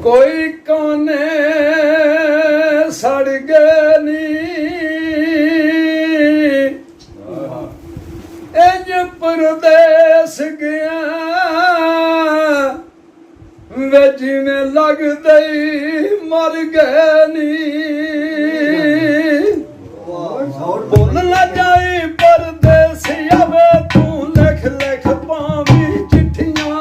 कोई कोने सड़ गए नी इंज परदेस गया वे जिवें लगदे मर गए नी भुल ना जाई परदेसिया वे तू लिख लिख पावी चिट्ठियां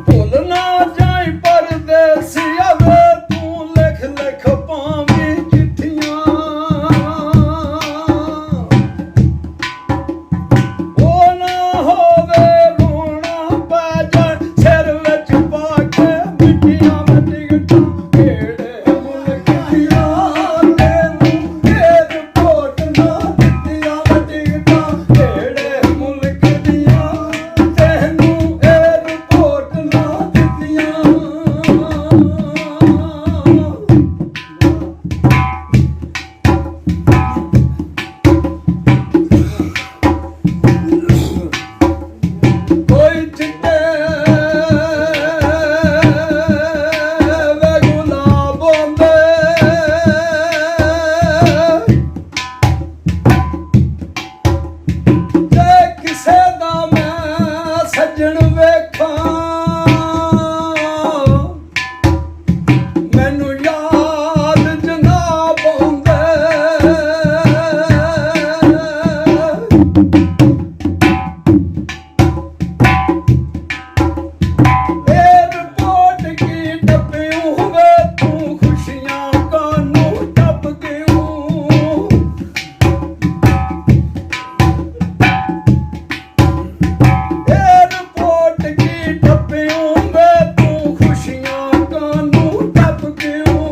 भुल ना जाई परदेसिया वे तू लिख लिख पावी चिट्ठियां ओ ना होवे रोना पै जाए सिर विच पा के मिट्टियां में टिकटां केड़े मुल्क दियां तैनूं एयरपोर्ट ना दित्तियां में टिकटां केड़े मुल्क दियां तैनूं एयरपोर्ट ना दित्तियां कोई चिट्टे वे गुलाब होंदे ते किसे दा मैं सज्जण वेखां मैनू याद जनाब होंदे एयरपोर्ट की डब्बियों वे तू खुशियां कानू टप गयूं एयरपोर्ट की डब्बियों वे तू खुशियां कानू टप गयूं